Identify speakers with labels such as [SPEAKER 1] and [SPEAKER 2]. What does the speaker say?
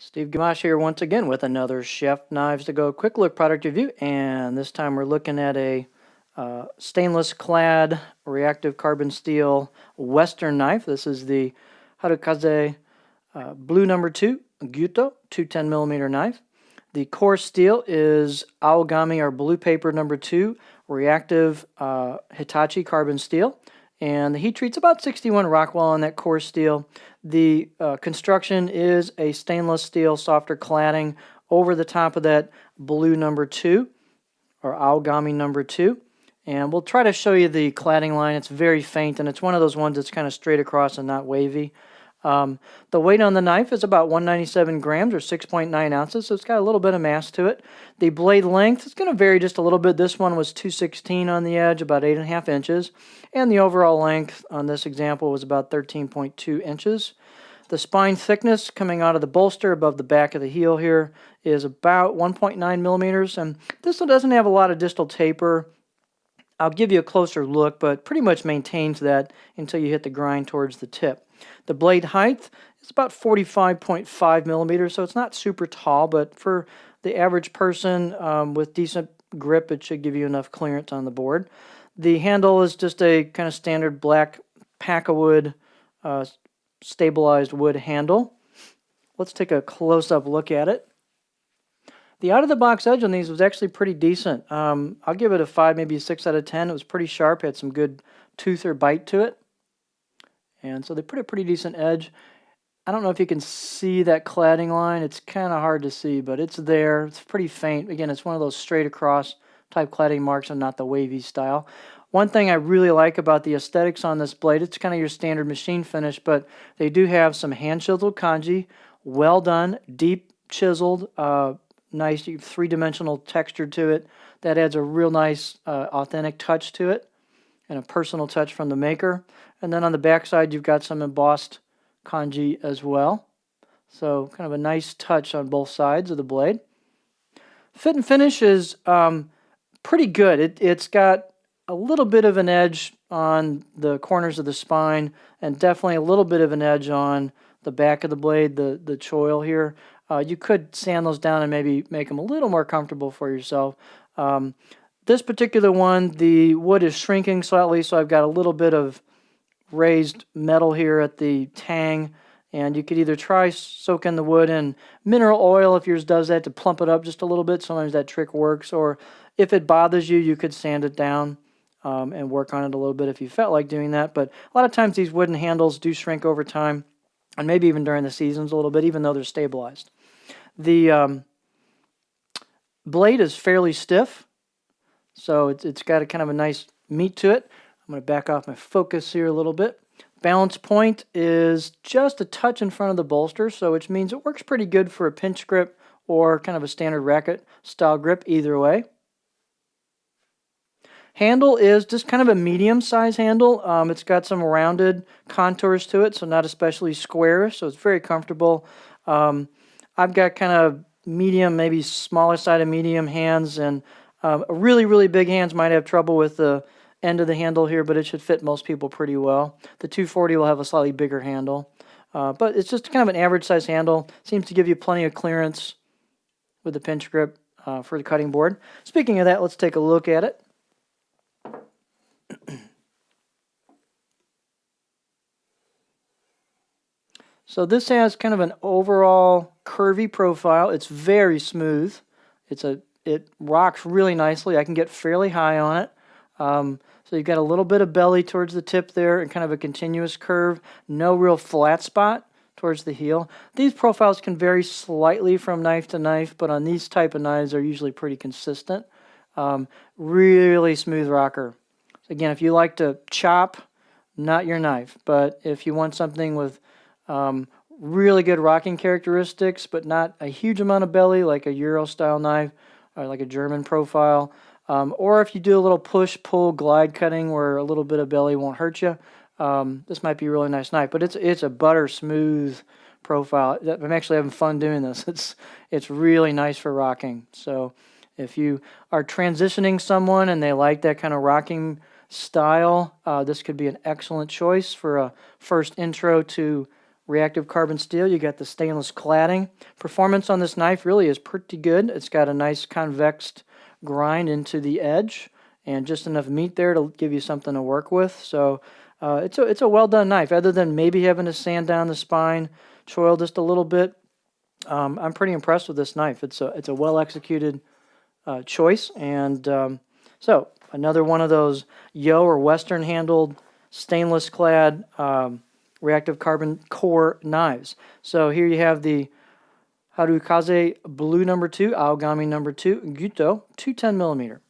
[SPEAKER 1] Steve Gamache here once again with another Chef Knives to Go quick look product review, and this time we're looking at a stainless clad reactive carbon steel Western knife. This is the Harukaze Blue number 2 Gyuto 210 millimeter knife. The core steel is Aogami or Blue Paper number 2 reactive Hitachi carbon steel. And the heat treat's about 61 Rockwell on that core steel. The construction is a stainless steel softer cladding over the top of that blue number 2 or Aogami number 2. And we'll try to show you the cladding line. It's very faint, and it's one of those ones that's kind of straight across and not wavy. The weight on the knife is about 197 grams or 6.9 ounces, so it's got a little bit of mass to it. The blade length is going to vary just a little bit. This one was 216 on the edge, about 8.5 inches, and the overall length on this example was about 13.2 inches. The spine thickness coming out of the bolster above the back of the heel here is about 1.9 millimeters, and this one doesn't have a lot of distal taper. I'll give you a closer look, but pretty much maintains that until you hit the grind towards the tip. The blade height is about 45.5 millimeters, so it's not super tall, but for the average person with decent grip, it should give you enough clearance on the board. The handle is just a kind of standard black pack-a-wood stabilized wood handle. Let's take a close-up look at it. The out-of-the-box edge on these was actually pretty decent. I'll give it a 5, maybe a 6 out of 10. It was pretty sharp, had some good tooth or bite to it. And so they put a pretty decent edge. I don't know if you can see that cladding line. It's kind of hard to see, but it's there. It's pretty faint. Again, it's one of those straight across type cladding marks and not the wavy style. One thing I really like about the aesthetics on this blade, it's kind of your standard machine finish, but they do have some hand-chiseled kanji, well done, deep chiseled, nice three-dimensional texture to it. That adds a real nice authentic touch to it and a personal touch from the maker. And then on the back side, you've got some embossed kanji as well. So kind of a nice touch on both sides of the blade. Fit and finish is pretty good. It's got a little bit of an edge on the corners of the spine and definitely a little bit of an edge on the back of the blade, the choil here. You could sand those down and maybe make them a little more comfortable for yourself. This particular one, the wood is shrinking slightly, so I've got a little bit of raised metal here at the tang, and you could either try soaking the wood in mineral oil if yours does that to plump it up just a little bit. Sometimes that trick works, or if it bothers you, you could sand it down and work on it a little bit if you felt like doing that. But a lot of times these wooden handles do shrink over time, and maybe even during the seasons a little bit, even though they're stabilized. The blade is fairly stiff, so it's got a kind of a nice meat to it. I'm going to back off my focus here a little bit. Balance point is just a touch in front of the bolster, so which means it works pretty good for a pinch grip or kind of a standard racket style grip either way. Handle is just kind of a medium size handle. It's got some rounded contours to it, so not especially square, so it's very comfortable. I've got kind of medium, maybe smaller side of medium hands, and really, really big hands might have trouble with the end of the handle here, but it should fit most people pretty well. The 240 will have a slightly bigger handle, but it's just kind of an average size handle. Seems to give you plenty of clearance with the pinch grip for the cutting board. Speaking of that, let's take a look at it. So this has kind of an overall curvy profile. It's very smooth. It rocks really nicely. I can get fairly high on it. So you've got a little bit of belly towards the tip there and kind of a continuous curve. No real flat spot towards the heel. These profiles can vary slightly from knife to knife, but on these type of knives they're usually pretty consistent. Really smooth rocker. Again, if you like to chop, not your knife. But if you want something with really good rocking characteristics, but not a huge amount of belly, like a Euro style knife or like a German profile, or if you do a little push-pull glide cutting where a little bit of belly won't hurt you, this might be a really nice knife. But it's a butter smooth profile. I'm actually having fun doing this. It's really nice for rocking. So if you are transitioning someone and they like that kind of rocking style, this could be an excellent choice for a first intro to reactive carbon steel. You got the stainless cladding. Performance on this knife really is pretty good. It's got a nice convexed grind into the edge and just enough meat there to give you something to work with. So it's a well done knife. Other than maybe having to sand down the spine, choil just a little bit, I'm pretty impressed with this knife. It's a well executed choice, and so another one of those Yo or Western handled stainless clad reactive carbon core knives. So here you have the Harukaze Blue number 2, Aogami number 2, Gyuto 210 millimeter.